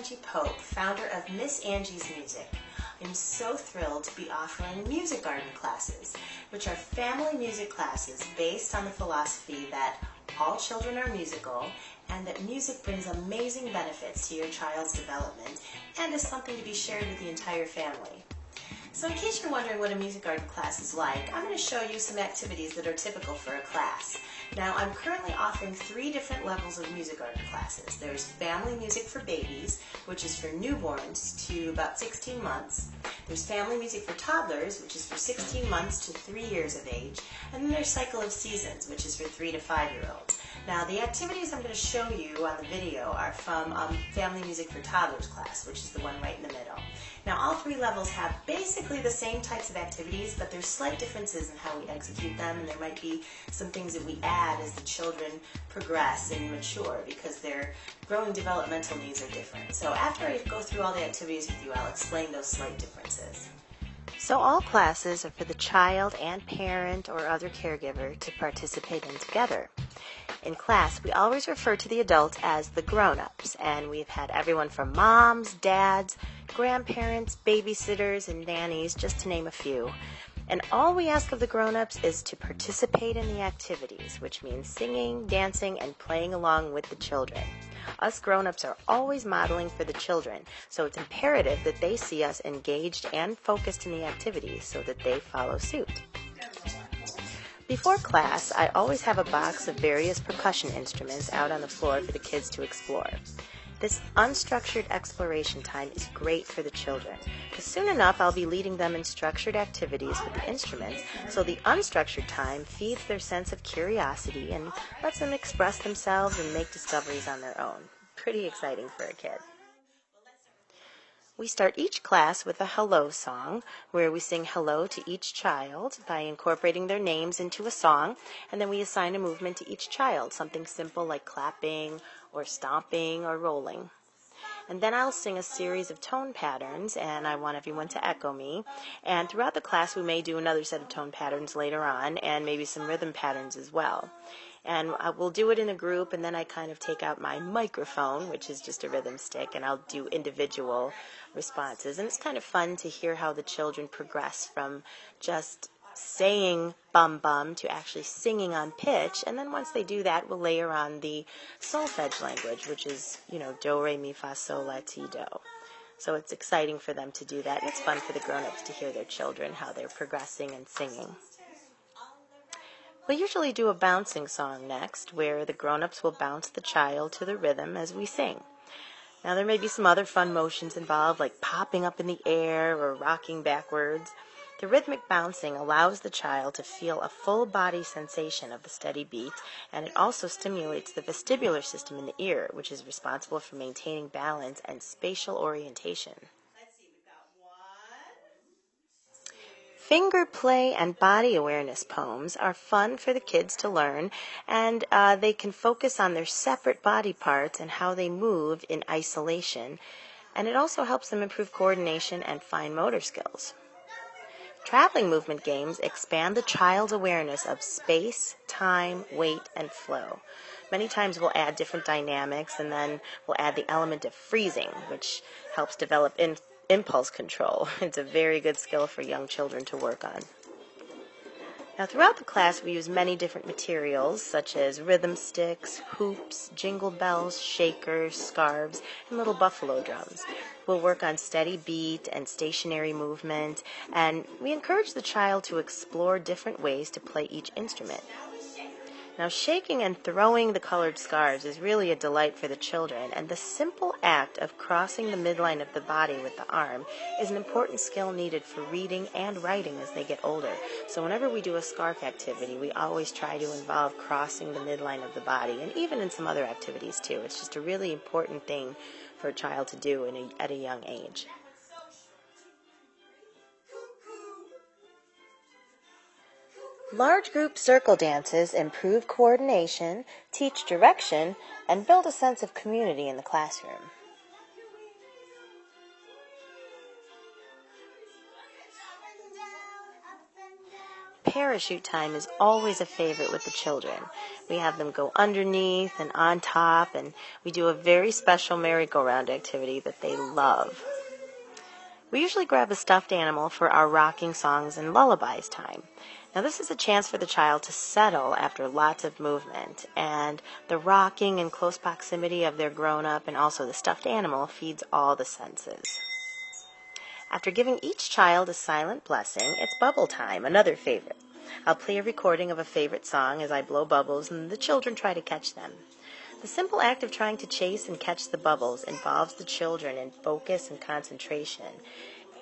Angie Pope, founder of Miss Angie's Music. I'm so thrilled to be offering music garden classes, which are family music classes based on the philosophy that all children are musical and that music brings amazing benefits to your child's development and is something to be shared with the entire family. So in case you're wondering what a music garden class is like, I'm going to show you some activities that are typical for a class. Now, I'm currently offering 3 different levels of music garden classes. There's family music for babies, which is for newborns to about 16 months. There's family music for toddlers, which is for 16 months to 3 years of age. And then there's Cycle of Seasons, which is for 3 to 5-year-olds. Now, the activities I'm going to show you on the video are from Family Music for Toddlers class, which is the one right in the middle. Now, all 3 levels have basically the same types of activities, but there's slight differences in how we execute them, and there might be some things that we add as the children progress and mature because their growing developmental needs are different. So after I go through all the activities with you, I'll explain those slight differences. So all classes are for the child and parent or other caregiver to participate in together. In class, we always refer to the adults as the grown-ups, and we've had everyone from moms, dads, grandparents, babysitters, and nannies, just to name a few. And all we ask of the grown-ups is to participate in the activities, which means singing, dancing, and playing along with the children. Us grown-ups are always modeling for the children, so it's imperative that they see us engaged and focused in the activities so that they follow suit. Before class, I always have a box of various percussion instruments out on the floor for the kids to explore. This unstructured exploration time is great for the children, because soon enough I'll be leading them in structured activities with the instruments, so the unstructured time feeds their sense of curiosity and lets them express themselves and make discoveries on their own. Pretty exciting for a kid. We start each class with a hello song, where we sing hello to each child by incorporating their names into a song, and then we assign a movement to each child, something simple like clapping or stomping or rolling. And then I'll sing a series of tone patterns, and I want everyone to echo me. And throughout the class, we may do another set of tone patterns later on, and maybe some rhythm patterns as well. And we'll do it in a group, and then I kind of take out my microphone, which is just a rhythm stick, and I'll do individual responses. And it's kind of fun to hear how the children progress from just saying bum bum to actually singing on pitch. And then once they do that, we'll layer on the solfege language, which is, do, re, mi, fa, sol, la, ti, do. So it's exciting for them to do that, and it's fun for the grown-ups to hear their children, how they're progressing and singing. We'll usually do a bouncing song next, where the grown-ups will bounce the child to the rhythm as we sing. Now, there may be some other fun motions involved, like popping up in the air or rocking backwards. The rhythmic bouncing allows the child to feel a full body sensation of the steady beat, and it also stimulates the vestibular system in the ear, which is responsible for maintaining balance and spatial orientation. Finger play and body awareness poems are fun for the kids to learn, and they can focus on their separate body parts and how they move in isolation, and it also helps them improve coordination and fine motor skills. Traveling movement games expand the child's awareness of space, time, weight, and flow. Many times we'll add different dynamics, and then we'll add the element of freezing, which helps develop impulse control. It's a very good skill for young children to work on. Now, throughout the class, we use many different materials, such as rhythm sticks, hoops, jingle bells, shakers, scarves, and little buffalo drums. We'll work on steady beat and stationary movement, and we encourage the child to explore different ways to play each instrument. Now, shaking and throwing the colored scarves is really a delight for the children, and the simple act of crossing the midline of the body with the arm is an important skill needed for reading and writing as they get older. So whenever we do a scarf activity, we always try to involve crossing the midline of the body, and even in some other activities too. It's just a really important thing for a child to do at a young age. Large group circle dances improve coordination, teach direction, and build a sense of community in the classroom. parachute time is always a favorite with the children. We have them go underneath and on top, and we do a very special merry-go-round activity that they love. We usually grab a stuffed animal for our rocking songs and lullabies time. Now this is a chance for the child to settle after lots of movement, and the rocking and close proximity of their grown-up and also the stuffed animal feeds all the senses. After giving each child a silent blessing, it's bubble time, another favorite. I'll play a recording of a favorite song as I blow bubbles and the children try to catch them. The simple act of trying to chase and catch the bubbles involves the children in focus and concentration,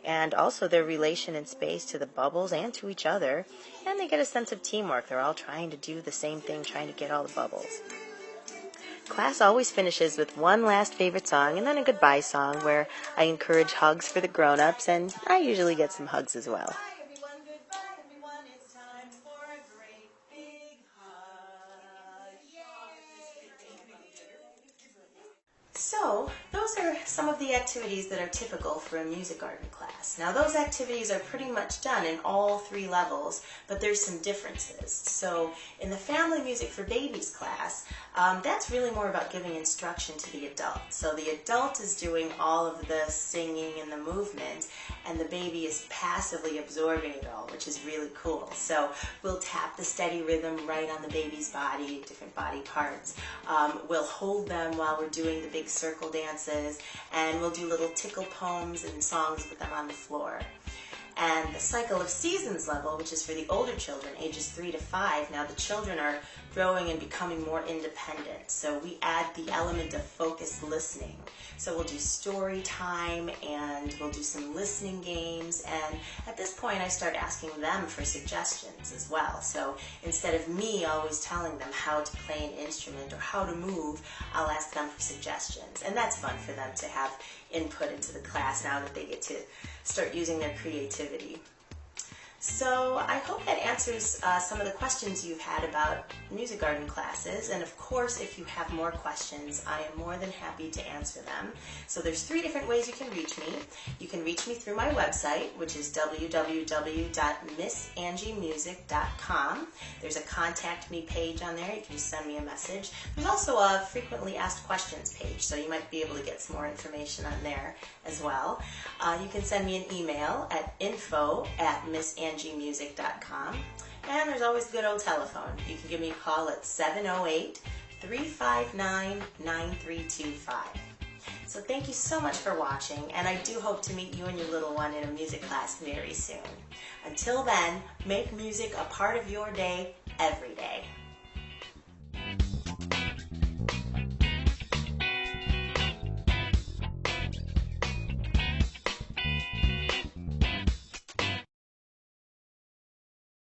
and also their relation in space to the bubbles and to each other, and they get a sense of teamwork. They're all trying to do the same thing, trying to get all the bubbles. Class always finishes with one last favorite song and then a goodbye song where I encourage hugs for the grown-ups, and I usually get some hugs as well. So, those are some of the activities that are typical for a music garden class. Now, those activities are pretty much done in all 3 levels, but there's some differences. So, in the Family Music for Babies class, that's really more about giving instruction to the adult. So, the adult is doing all of the singing and the movement, and the baby is passively absorbing it all, which is really cool. So, we'll tap the steady rhythm right on the baby's body, different body parts. We'll hold them while we're doing the big circle dances, and we'll do little tickle poems and songs with them on the floor. And the Cycle of Seasons level, which is for the older children, ages 3 to 5, now the children are growing and becoming more independent. So we add the element of focused listening. So we'll do story time, and we'll do some listening games, and at this point I start asking them for suggestions as well. So instead of me always telling them how to play an instrument or how to move, I'll ask them for suggestions. And that's fun for them to have input into the class now that they get to start using their creativity. So I hope that answers some of the questions you've had about music garden classes, and of course if you have more questions I am more than happy to answer them. So there's 3 different ways you can reach me. You can reach me through my website, which is www.missangimusic.com. There's a contact me page on there. You can just send me a message. There's also a frequently asked questions page, so you might be able to get some more information on there as well. You can send me an email at info@missangimusic.com, and there's always the good old telephone. You can give me a call at 708-359-9325. So thank you so much for watching, and I do hope to meet you and your little one in a music class very soon. Until then, make music a part of your day every day.